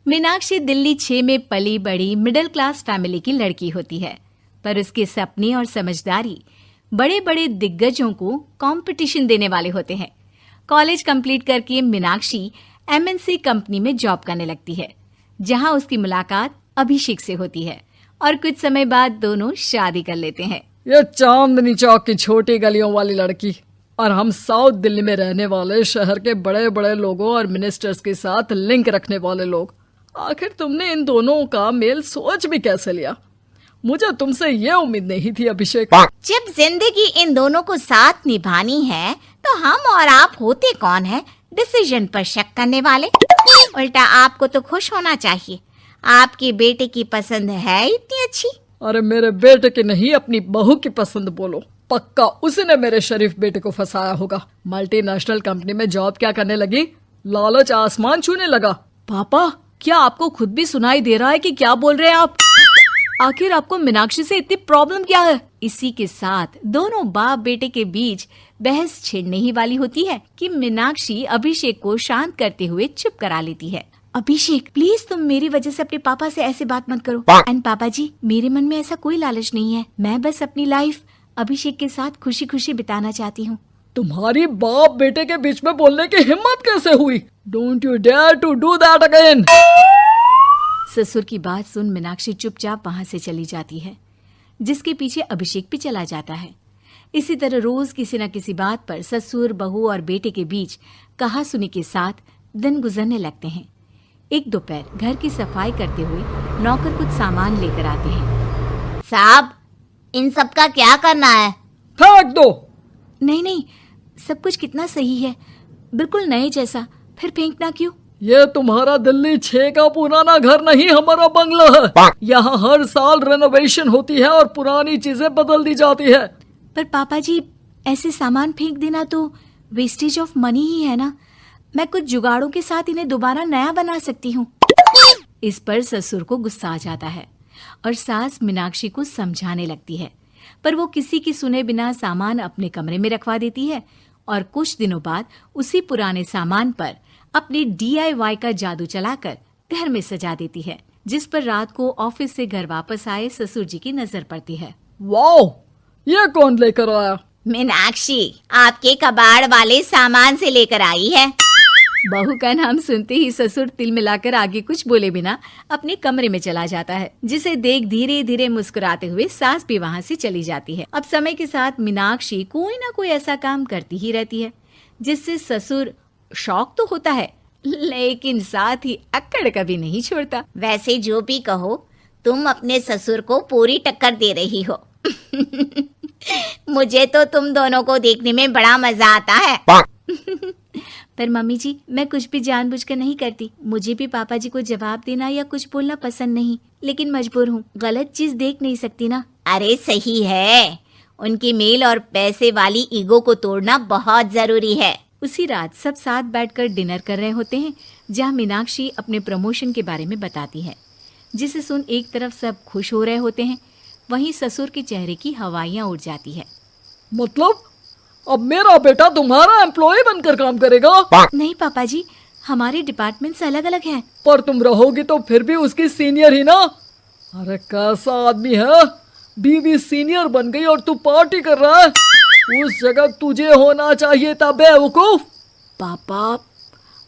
मीनाक्षी दिल्ली 6 में पली बड़ी मिडिल क्लास फैमिली की लड़की होती है, पर उसके सपने और समझदारी बड़े बड़े दिग्गजों को कंपटीशन देने वाले होते हैं। कॉलेज कंप्लीट करके मीनाक्षी एमएनसी कंपनी में जॉब करने लगती है, जहां उसकी मुलाकात अभिषेक से होती है और कुछ समय बाद दोनों शादी कर लेते हैं। ये चांदनी चौक की छोटी गलियों वाली लड़की और हम साउथ दिल्ली में रहने वाले शहर के बड़े बड़े लोगों और मिनिस्टर्स के साथ लिंक रखने वाले लोग। आखिर तुमने इन दोनों का मेल सोच भी कैसे लिया? मुझे तुमसे ये उम्मीद नहीं थी अभिषेक। जब जिंदगी इन दोनों को साथ निभानी है तो हम और आप होते कौन है डिसीजन पर शक करने वाले? उल्टा आपको तो खुश होना चाहिए, आपके बेटे की पसंद है इतनी अच्छी। अरे मेरे बेटे की नहीं, अपनी बहू की पसंद बोलो। पक्का उसी ने मेरे शरीफ बेटे को फंसाया होगा। मल्टीनेशनल कंपनी में जॉब क्या करने लगी, लालच आसमान छूने लगा। पापा, क्या आपको खुद भी सुनाई दे रहा है कि क्या बोल रहे हैं आप? आखिर आपको मीनाक्षी से इतनी प्रॉब्लम क्या है? इसी के साथ दोनों बाप बेटे के बीच बहस छिड़ने ही वाली होती है कि मीनाक्षी अभिषेक को शांत करते हुए चुप करा लेती है। अभिषेक, प्लीज तुम मेरी वजह से अपने पापा से ऐसे बात मत करो। एंड पापा जी, मेरे मन में ऐसा कोई लालच नहीं है। मैं बस अपनी लाइफ अभिषेक के साथ खुशी खुशी बिताना चाहती हूँ। तुम्हारी बाप बेटे के बीच में बोलने की हिम्मत कैसे हुई? Don't you dare to do that again. ससुर की बात सुन मीनाक्षी चुपचाप वहां से चली जाती है, जिसके पीछे अभिषेक भी चला जाता है। इसी तरह रोज किसी न किसी बात पर ससुर, बहू और बेटे के बीच कहासुनी के साथ दिन गुजरने लगते हैं। एक दोपहर घर की सफाई करते हुए नौकर कुछ सामान लेकर आते हैं। साहब, इन सब का क्या करना है? फेंक दो। नहीं नहीं, सब कुछ कितना सही है, बिल्कुल नए जैसा, फिर फेंकना क्यों? ये तुम्हारा दिल्ली 6 का पुराना घर नहीं, हमारा बंगला है। यहाँ हर साल रेनोवेशन होती है और पुरानी चीजें बदल दी जाती है। पर पापा जी, ऐसे सामान फेंक देना तो वेस्टेज ऑफ मनी ही है ना। मैं कुछ जुगाड़ों के साथ इन्हें दोबारा नया बना सकती हूँ। इस पर ससुर को गुस्सा आ जाता है और सास मीनाक्षी को समझाने लगती है, पर वो किसी की सुने बिना सामान अपने कमरे में रखवा देती है और कुछ दिनों बाद उसी पुराने सामान पर अपनी DIY का जादू चलाकर घर में सजा देती है, जिस पर रात को ऑफिस से घर वापस आए ससुर जी की नजर पड़ती है। वाओ, ये कौन लेकर आया? मीनाक्षी आपके कबाड़ वाले सामान से लेकर आई है। बहू का नाम सुनते ही ससुर तिल मिलाकर आगे कुछ बोले बिना अपने कमरे में चला जाता है, जिसे देख धीरे धीरे मुस्कुराते हुए सास भी वहाँ से चली जाती है। अब समय के साथ मीनाक्षी कोई ना कोई ऐसा काम करती ही रहती है जिससे ससुर शौक तो होता है, लेकिन साथ ही अक्कड़ कभी नहीं छोड़ता। वैसे जो भी कहो, तुम अपने ससुर को पूरी टक्कर दे रही हो। मुझे तो तुम दोनों को देखने में बड़ा मजा आता है। पर मम्मी जी, मैं कुछ भी जानबूझकर नहीं करती। मुझे भी पापा जी को जवाब देना या कुछ बोलना पसंद नहीं, लेकिन मजबूर हूँ। गलत चीज देख नहीं सकती ना। अरे सही है, उनकी मेल और पैसे वाली ईगो को तोड़ना बहुत जरूरी है। उसी रात सब साथ बैठकर डिनर कर रहे होते हैं, जहाँ मीनाक्षी अपने प्रमोशन के बारे में बताती है, जिसे सुन एक तरफ सब खुश हो रहे होते हैं, वहीं ससुर के चेहरे की हवाइयाँ उड़ जाती है। मतलब अब मेरा बेटा तुम्हारा एम्प्लॉय बनकर काम करेगा? नहीं पापा जी, हमारे डिपार्टमेंट्स अलग अलग हैं। पर तुम रहोगी तो फिर भी उसकी सीनियर ही ना। अरे कैसा आदमी है, बीवी सीनियर बन गई और तू पार्टी कर रहा है। उस जगह तुझे होना चाहिए था बेवकूफ। पापा,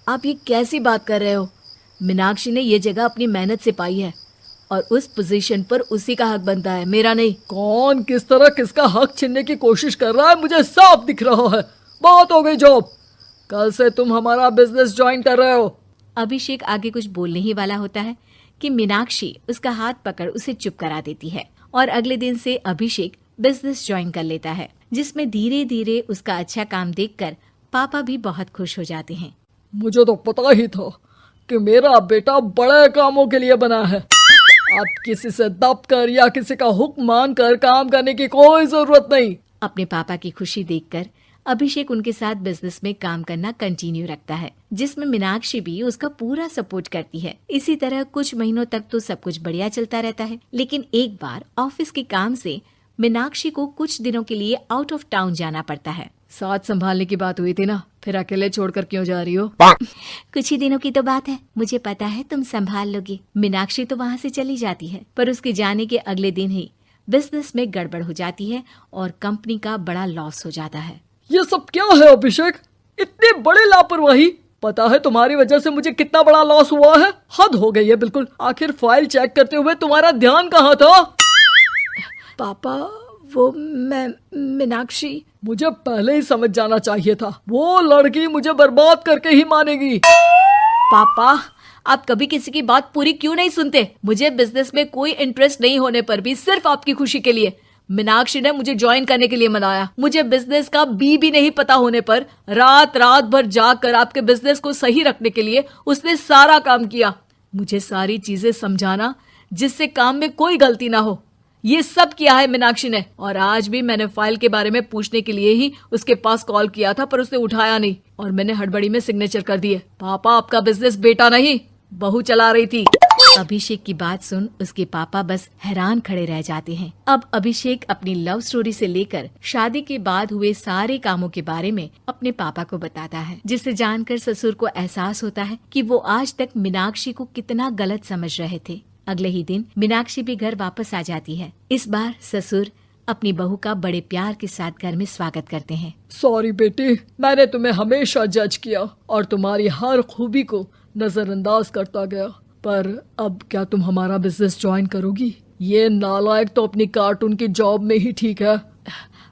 आप ये कैसी बात कर रहे हो? मीनाक्षी ने ये जगह अपनी मेहनत से पाई है और उस पोजीशन पर उसी का हक बनता है, मेरा नहीं। कौन किस तरह किसका हक छीनने की कोशिश कर रहा है मुझे साफ दिख रहा है। बहुत हो गई जॉब, कल से तुम हमारा बिजनेस ज्वाइन कर रहे हो। अभिषेक आगे कुछ बोलने ही वाला होता है कि मीनाक्षी उसका हाथ पकड़ उसे चुप करा देती है और अगले दिन से अभिषेक बिजनेस ज्वाइन कर लेता है, जिसमें धीरे धीरे उसका अच्छा काम देखकर पापा भी बहुत खुश हो जाते हैं। मुझे तो पता ही था कि मेरा बेटा बड़े कामों के लिए बना है। अब किसी से दब कर या किसी का हुक्म मानकर काम करने की कोई जरूरत नहीं। अपने पापा की खुशी देखकर अभिषेक उनके साथ बिजनेस में काम करना कंटिन्यू रखता है, जिसमें मीनाक्षी भी उसका पूरा सपोर्ट करती है। इसी तरह कुछ महीनों तक तो सब कुछ बढ़िया चलता रहता है, लेकिन एक बार ऑफिस के काम से मीनाक्षी को कुछ दिनों के लिए आउट ऑफ टाउन जाना पड़ता है। साथ संभालने की बात हुई थी ना, फिर अकेले छोड़कर क्यों जा रही हो? कुछ ही दिनों की तो बात है, मुझे पता है तुम संभाल लोगी। मीनाक्षी तो वहाँ से चली जाती है, पर उसके जाने के अगले दिन ही बिजनेस में गड़बड़ हो जाती है और कंपनी का बड़ा लॉस हो जाता है। ये सब क्या है अभिषेक? इतनी बड़ी लापरवाही! पता है तुम्हारी वजह से मुझे कितना बड़ा लॉस हुआ है? हद हो गई है बिल्कुल। आखिर फाइल चेक करते हुए तुम्हारा ध्यान कहाँ था? पापा, वो मैं मीनाक्षी। मुझे पहले ही समझ जाना चाहिए था, वो लड़की मुझे बर्बाद करके ही मानेगी। पापा, आप कभी किसी की बात पूरी क्यों नहीं सुनते? मुझे बिजनेस में कोई इंटरेस्ट नहीं होने पर भी सिर्फ आपकी खुशी के लिए मीनाक्षी ने मुझे ज्वाइन करने के लिए मनाया। मुझे बिजनेस का भी नहीं पता होने पर रात भर जाकर आपके बिजनेस को सही रखने के लिए उसने सारा काम किया। मुझे सारी चीजें समझाना जिससे काम में कोई गलती ना हो, ये सब किया है मीनाक्षी ने। और आज भी मैंने फाइल के बारे में पूछने के लिए ही उसके पास कॉल किया था, पर उसने उठाया नहीं और मैंने हड़बड़ी में सिग्नेचर कर दिए। पापा, आपका बिजनेस बेटा नहीं बहू चला रही थी। अभिषेक की बात सुन उसके पापा बस हैरान खड़े रह जाते हैं। अब अभिषेक अपनी लव स्टोरी से लेकर शादी के बाद हुए सारे कामों के बारे में अपने पापा को बताता है, जिसे जानकर ससुर को एहसास होता है कि वो आज तक मीनाक्षी को कितना गलत समझ रहे थे। अगले ही दिन मीनाक्षी भी घर वापस आ जाती है। इस बार ससुर अपनी बहू का बड़े प्यार के साथ घर में स्वागत करते हैं। सॉरी बेटी, मैंने तुम्हें हमेशा जज किया और तुम्हारी हर खूबी को नजरअंदाज करता गया, पर अब क्या तुम हमारा बिजनेस ज्वाइन करोगी? ये नालायक तो अपनी कार्टून की जॉब में ही ठीक है।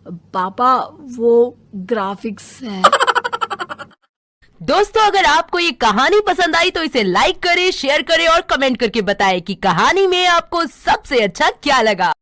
पापा, वो ग्राफिक्स है। दोस्तों, अगर आपको ये कहानी पसंद आई तो इसे लाइक करें, शेयर करें और कमेंट करके बताएं कि कहानी में आपको सबसे अच्छा क्या लगा।